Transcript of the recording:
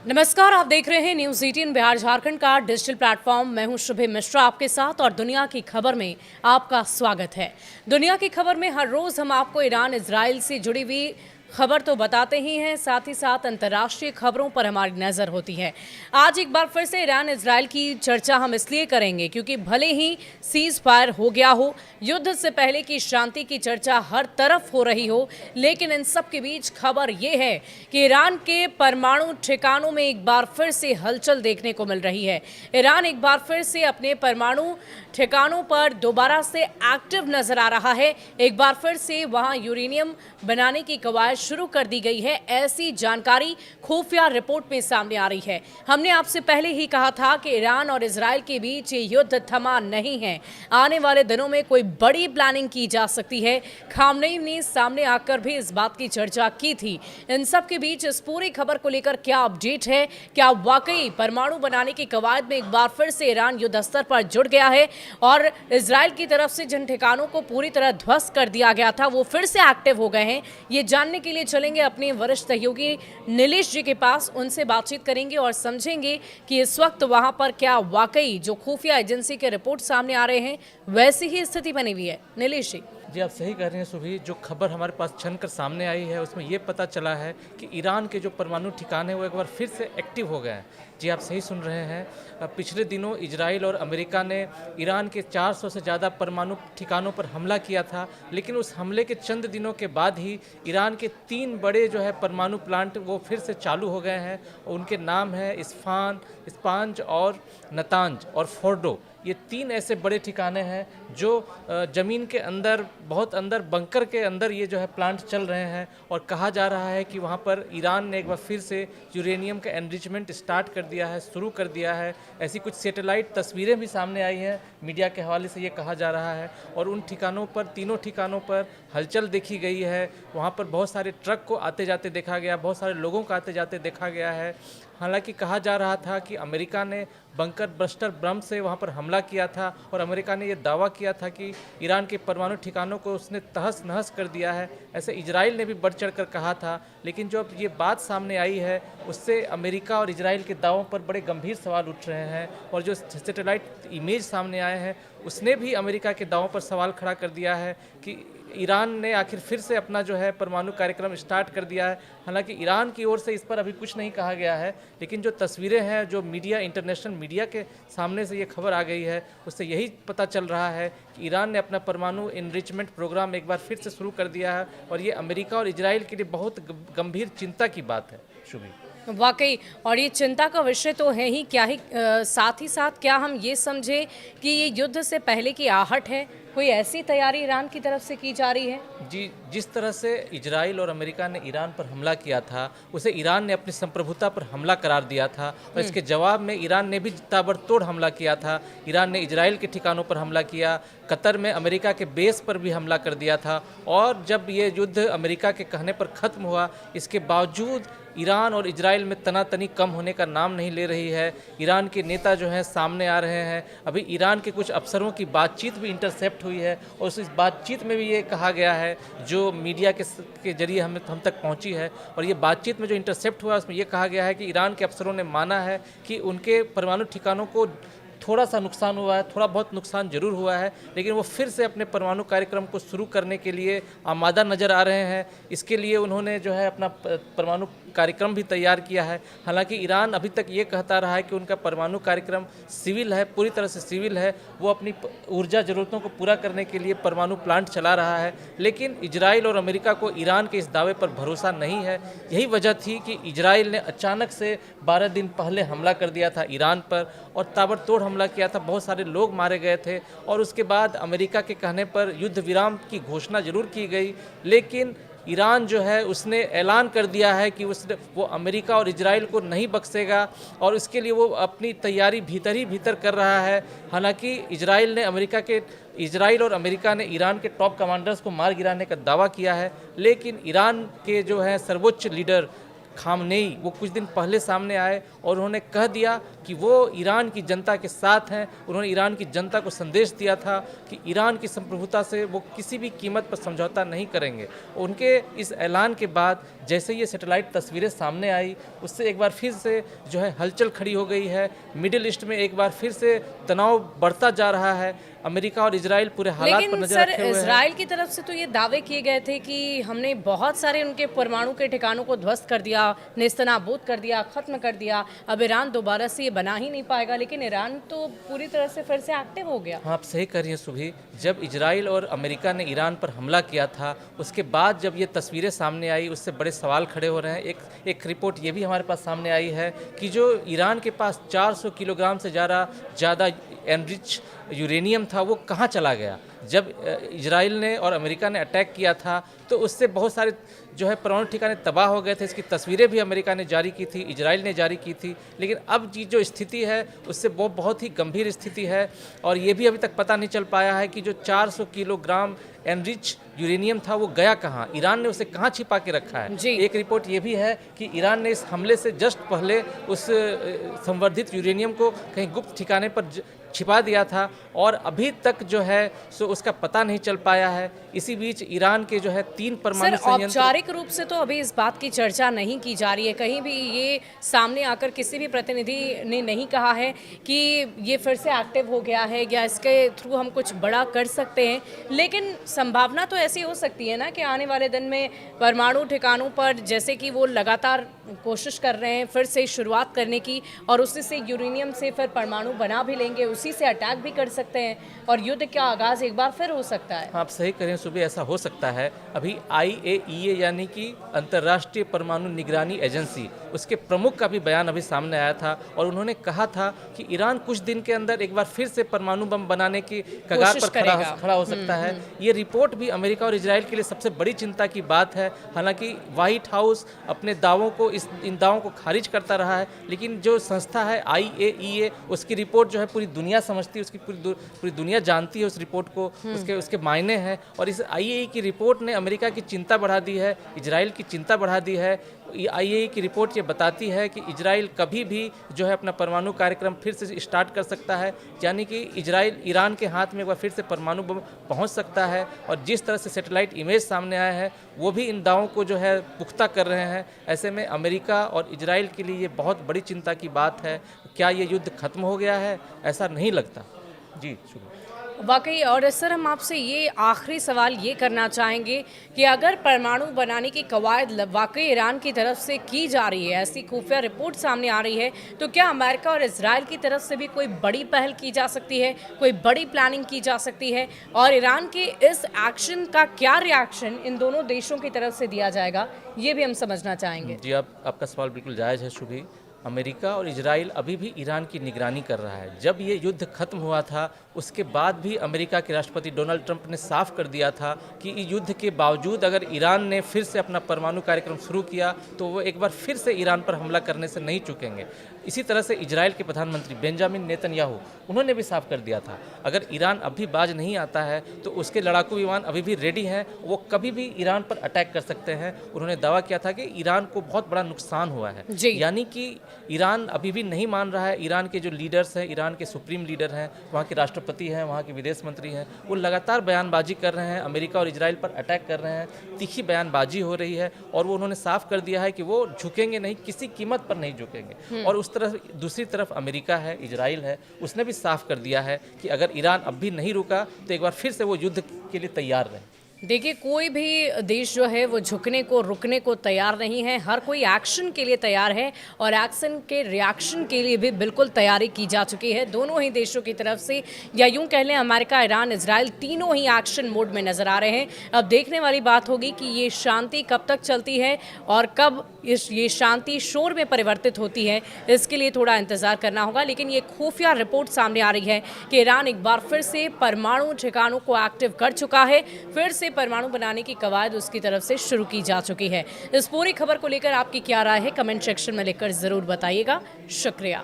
नमस्कार, आप देख रहे हैं न्यूज 18 बिहार झारखंड का डिजिटल प्लेटफॉर्म। मैं हूं शुभे मिश्रा आपके साथ और दुनिया की खबर में आपका स्वागत है। दुनिया की खबर में हर रोज हम आपको ईरान इजराइल से जुड़ी हुई खबर तो बताते ही हैं, साथ ही साथ अंतर्राष्ट्रीय खबरों पर हमारी नजर होती है। आज एक बार फिर से ईरान इजराइल की चर्चा हम इसलिए करेंगे क्योंकि भले ही सीज फायर हो गया हो, युद्ध से पहले की शांति की चर्चा हर तरफ हो रही हो, लेकिन इन सब के बीच खबर यह है कि ईरान के परमाणु ठिकानों में एक बार फिर से हलचल देखने को मिल रही है। ईरान एक बार फिर से अपने परमाणु ठिकानों पर दोबारा से एक्टिव नजर आ रहा है। एक बार फिर से वहां यूरेनियम बनाने की कवायद शुरू कर दी गई है, ऐसी जानकारी खुफिया रिपोर्ट में सामने आ रही है। हमने आपसे पहले ही कहा था कि ईरान और इजराइल के बीच ये युद्ध थमा नहीं है। आने वाले दिनों में कोई बड़ी प्लानिंग की जा सकती है। खामनेई ने सामने आकर भी इस बात की चर्चा की थी। इन सब के बीच इस पूरी खबर को लेकर क्या अपडेट है? क्या वाकई परमाणु बनाने की कवायद में एक बार फिर से ईरान युद्ध स्तर पर जुड़ गया है और इजराइल की तरफ से जिन ठिकानों को पूरी तरह ध्वस्त कर दिया गया था वो फिर से एक्टिव हो गए हैं? ये जानने के लिए चलेंगे अपने वरिष्ठ सहयोगी नीलेश जी के पास। उनसे बातचीत करेंगे और समझेंगे कि इस वक्त वहां पर क्या वाकई जो खुफिया एजेंसी के रिपोर्ट सामने आ रहे हैं वैसी ही स्थिति बनी हुई है। नीलेश जी, आप सही कह रहे हैं सुभी। जो खबर हमारे पास छन कर सामने आई है उसमें ये पता चला है कि ईरान के जो परमाणु ठिकाने वो एक बार फिर से एक्टिव हो गए हैं। जी आप सही सुन रहे हैं। पिछले दिनों इजराइल और अमेरिका ने ईरान के 400 से ज़्यादा परमाणु ठिकानों पर हमला किया था, लेकिन उस हमले के चंद दिनों के बाद ही ईरान के 3 बड़े जो है परमाणु प्लांट वो फिर से चालू हो गए हैं। उनके नाम है इस्फान, इस्पांज और नतांज और फोर्डो। ये 3 ऐसे बड़े ठिकाने हैं जो ज़मीन के अंदर, बहुत अंदर बंकर के अंदर ये जो है प्लांट चल रहे हैं। और कहा जा रहा है कि वहाँ पर ईरान ने एक बार फिर से यूरेनियम का एनरिचमेंट स्टार्ट कर दिया है, शुरू कर दिया है। ऐसी कुछ सैटेलाइट तस्वीरें भी सामने आई हैं, मीडिया के हवाले से ये कहा जा रहा है। और उन ठिकानों पर, तीनों ठिकानों पर हलचल देखी गई है। वहाँ पर बहुत सारे ट्रक को आते जाते देखा गया, बहुत सारे लोगों को आते जाते देखा गया है। हालांकि कहा जा रहा था कि अमेरिका ने बंकर बस्टर बम से वहाँ पर हमला किया था और अमेरिका ने यह दावा किया था कि ईरान के परमाणु ठिकानों को उसने तहस नहस कर दिया है। ऐसे इजराइल ने भी बढ़ चढ़ कर कहा था। लेकिन जो अब ये बात सामने आई है उससे अमेरिका और इजराइल के दावों पर बड़े गंभीर सवाल उठ रहे हैं। और जो सैटेलाइट इमेज सामने आए हैं उसने भी अमेरिका के दावों पर सवाल खड़ा कर दिया है कि ईरान ने आखिर फिर से अपना जो है परमाणु कार्यक्रम स्टार्ट कर दिया है। हालांकि ईरान की ओर से इस पर अभी कुछ नहीं कहा गया है, लेकिन जो तस्वीरें हैं, जो मीडिया, इंटरनेशनल मीडिया के सामने से ये खबर आ गई है, उससे यही पता चल रहा है कि ईरान ने अपना परमाणु इनरिचमेंट प्रोग्राम एक बार फिर से शुरू कर दिया है। और ये अमेरिका और इजराइल के लिए बहुत गंभीर चिंता की बात है। शुभी वाकई, और ये चिंता का विषय तो है ही क्या ही। साथ ही साथ क्या हम ये समझे कि ये युद्ध से पहले की आहट है? कोई ऐसी तैयारी ईरान की तरफ से की जा रही है? जी, जिस तरह से इजराइल और अमेरिका ने ईरान पर हमला किया था उसे ईरान ने अपनी संप्रभुता पर हमला करार दिया था और इसके जवाब में ईरान ने भी ताबड़तोड़ हमला किया था। ईरान ने इजराइल के ठिकानों पर हमला किया, कतर में अमेरिका के बेस पर भी हमला कर दिया था। और जब ये युद्ध अमेरिका के कहने पर ख़त्म हुआ, इसके बावजूद ईरान और इजराइल में तनातनी कम होने का नाम नहीं ले रही है। ईरान के नेता जो हैं सामने आ रहे हैं। अभी ईरान के कुछ अफसरों की बातचीत भी इंटरसेप्ट हुई है और उस बातचीत में भी ये कहा गया है, जो मीडिया के जरिए हम तक पहुंची है। और ये बातचीत में जो इंटरसेप्ट हुआ उसमें ये कहा गया है कि ईरान के अफसरों ने माना है कि उनके परमाणु ठिकानों को थोड़ा सा नुकसान हुआ है, थोड़ा बहुत नुकसान जरूर हुआ है, लेकिन वो फिर से अपने परमाणु कार्यक्रम को शुरू करने के लिए आमादा नज़र आ रहे हैं। इसके लिए उन्होंने जो है अपना परमाणु कार्यक्रम भी तैयार किया है। हालांकि ईरान अभी तक ये कहता रहा है कि उनका परमाणु कार्यक्रम सिविल है, पूरी तरह से सिविल है। वो अपनी ऊर्जा ज़रूरतों को पूरा करने के लिए परमाणु प्लांट चला रहा है। लेकिन इजराइल और अमेरिका को ईरान के इस दावे पर भरोसा नहीं है। यही वजह थी कि इजराइल ने अचानक से 12 दिन पहले हमला कर दिया था ईरान पर और ताबड़तोड़ हमला किया था। बहुत सारे लोग मारे गए थे और उसके बाद अमेरिका के कहने पर युद्ध विराम की घोषणा जरूर की गई, लेकिन ईरान जो है उसने ऐलान कर दिया है कि वो अमेरिका और इजराइल को नहीं बख्शेगा और इसके लिए वो अपनी तैयारी भीतर ही भीतर कर रहा है। हालांकि इजराइल और अमेरिका ने ईरान के टॉप कमांडर्स को मार गिराने का दावा किया है, लेकिन ईरान के जो है सर्वोच्च लीडर खामनेई वो कुछ दिन पहले सामने आए और उन्होंने कह दिया कि वो ईरान की जनता के साथ हैं। उन्होंने ईरान की जनता को संदेश दिया था कि ईरान की संप्रभुता से वो किसी भी कीमत पर समझौता नहीं करेंगे। उनके इस ऐलान के बाद जैसे ये सैटेलाइट तस्वीरें सामने आई, उससे एक बार फिर से जो है हलचल खड़ी हो गई है। मिडिल ईस्ट में एक बार फिर से तनाव बढ़ता जा रहा है। अमेरिका और इजराइल पूरे हालात पर लेकिन नजर सर, रखे हुए हैं। इजराइल की तरफ से तो ये दावे किए गए थे कि हमने बहुत सारे उनके परमाणु के ठिकानों को ध्वस्त कर दिया, नेस्तनाबूद कर दिया, खत्म कर दिया, अब ईरान दोबारा से ये बना ही नहीं पाएगा। लेकिन ईरान तो पूरी तरह से फिर से एक्टिव हो गया। हाँ, आप सही कह रही हैं सुभी। जब इजराइल और अमेरिका ने ईरान पर हमला किया था, उसके बाद जब ये तस्वीरें सामने आई, उससे बड़े सवाल खड़े हो रहे हैं। एक रिपोर्ट ये भी हमारे पास सामने आई है कि जो ईरान के पास 400 किलोग्राम से ज़्यादा एनरिच यूरेनियम था, वो कहाँ चला गया। जब इजराइल ने और अमेरिका ने अटैक किया था तो उससे बहुत सारे जो है परमाणु ठिकाने तबाह हो गए थे। इसकी तस्वीरें भी अमेरिका ने जारी की थी, इजराइल ने जारी की थी। लेकिन अब जो स्थिति है उससे वो बहुत ही गंभीर स्थिति है और ये भी अभी तक पता नहीं चल पाया है कि जो 400 किलोग्राम एनरिच यूरेनियम था वो गया कहाँ, ईरान ने उसे कहाँ छिपा के रखा है। एक रिपोर्ट ये भी है कि ईरान ने इस हमले से जस्ट पहले उस संवर्धित यूरेनियम को कहीं गुप्त ठिकाने पर छिपा दिया था और अभी तक जो है सो उसका पता नहीं चल पाया है। इसी बीच ईरान के जो है 3 परमाणु संयंत्र, औपचारिक रूप से तो अभी इस बात की चर्चा नहीं की जा रही है। कहीं भी ये सामने आकर किसी भी प्रतिनिधि ने नहीं कहा है कि ये फिर से एक्टिव हो गया है या इसके थ्रू हम कुछ बड़ा कर सकते हैं। लेकिन संभावना तो ऐसी हो सकती है ना कि आने वाले दिन में परमाणु ठिकानों पर, जैसे कि वो लगातार कोशिश कर रहे हैं फिर से शुरुआत करने की और उसी से यूरेनियम से फिर परमाणु बना भी लेंगे, उसी से अटैक भी कर सकते हैं और युद्ध का आगाज एक बार फिर हो सकता है। आप सही करें सुबह, ऐसा हो सकता है। अभी IAEA यानी कि अंतर्राष्ट्रीय परमाणु निगरानी एजेंसी, उसके प्रमुख का भी बयान अभी सामने आया था और उन्होंने कहा था कि ईरान कुछ दिन के अंदर एक बार फिर से परमाणु बम बनाने की कगार पर खड़ा हो सकता है। ये रिपोर्ट भी अमेरिका और इजराइल के लिए सबसे बड़ी चिंता की बात है। हालांकि व्हाइट हाउस अपने दावों को इन दावों को खारिज करता रहा है, लेकिन जो संस्था है IAEA, उसकी रिपोर्ट जो है पूरी दुनिया समझती है, उसकी पूरी दुनिया जानती है उस रिपोर्ट को, उसके मायने हैं। और इस IAEA की रिपोर्ट ने अमेरिका की चिंता बढ़ा दी है, इजराइल की चिंता बढ़ा दी है। IAEA की रिपोर्ट ये बताती है कि इजराइल कभी भी जो है अपना परमाणु कार्यक्रम फिर से स्टार्ट कर सकता है, यानी कि इजराइल ईरान के हाथ में एक बार फिर से परमाणु बम पहुंच सकता है। और जिस तरह से सैटेलाइट इमेज सामने आया है वो भी इन दावों को जो है पुख्ता कर रहे हैं। ऐसे में अमेरिका और इजराइल के लिए ये बहुत बड़ी चिंता की बात है। क्या ये युद्ध खत्म हो गया है? ऐसा नहीं लगता। जी शुक्रिया। वाकई। और सर, हम आपसे ये आखिरी सवाल ये करना चाहेंगे कि अगर परमाणु बनाने की कवायद वाकई ईरान की तरफ से की जा रही है, ऐसी खुफिया रिपोर्ट सामने आ रही है, तो क्या अमेरिका और इजराइल की तरफ से भी कोई बड़ी पहल की जा सकती है, कोई बड़ी प्लानिंग की जा सकती है? और ईरान के इस एक्शन का क्या रिएक्शन इन दोनों देशों की तरफ से दिया जाएगा, ये भी हम समझना चाहेंगे। जी, आपका सवाल बिल्कुल जायज़ है शुभी। अमेरिका और इजराइल अभी भी ईरान की निगरानी कर रहा है। जब ये युद्ध खत्म हुआ था उसके बाद भी अमेरिका के राष्ट्रपति डोनाल्ड ट्रंप ने साफ कर दिया था कि इस युद्ध के बावजूद अगर ईरान ने फिर से अपना परमाणु कार्यक्रम शुरू किया तो वो एक बार फिर से ईरान पर हमला करने से नहीं चूकेंगे। इसी तरह से इजराइल के प्रधानमंत्री बेंजामिन नेतन्याहू, उन्होंने भी साफ कर दिया था अगर ईरान अभी बाज नहीं आता है तो उसके लड़ाकू विमान अभी भी रेडी हैं, वो कभी भी ईरान पर अटैक कर सकते हैं। उन्होंने दावा किया था कि ईरान को बहुत बड़ा नुकसान हुआ है, यानी कि ईरान अभी भी नहीं मान रहा है। ईरान के जो लीडर्स हैं, ईरान के सुप्रीम लीडर हैं, वहाँ के राष्ट्रपति हैं, वहाँ के विदेश मंत्री हैं, वो लगातार बयानबाजी कर रहे हैं, अमेरिका और इजराइल पर अटैक कर रहे हैं, तीखी बयानबाजी हो रही है और वो उन्होंने साफ कर दिया है कि वो झुकेंगे नहीं, किसी कीमत पर नहीं झुकेंगे। और उस तरफ दूसरी तरफ अमेरिका है, इजराइल है, उसने भी साफ कर दिया है कि अगर ईरान अब भी नहीं रुका तो एक बार फिर से वो युद्ध के लिए तैयार रहे। देखिए, कोई भी देश जो है वो झुकने को, रुकने को तैयार नहीं है। हर कोई एक्शन के लिए तैयार है और एक्शन के रिएक्शन के लिए भी बिल्कुल तैयारी की जा चुकी है दोनों ही देशों की तरफ से, या यूं कह लें अमेरिका, ईरान, इजराइल, तीनों ही एक्शन मोड में नज़र आ रहे हैं। अब देखने वाली बात होगी कि ये शांति कब तक चलती है और कब ये शांति शोर में परिवर्तित होती है, इसके लिए थोड़ा इंतज़ार करना होगा। लेकिन ये खुफिया रिपोर्ट सामने आ रही है कि ईरान एक बार फिर से परमाणु ठिकानों को एक्टिव कर चुका है, फिर से परमाणु बनाने की कवायद उसकी तरफ से शुरू की जा चुकी है। इस पूरी खबर को लेकर आपकी क्या राय है, कमेंट सेक्शन में लिखकर ज़रूर बताइएगा। शुक्रिया।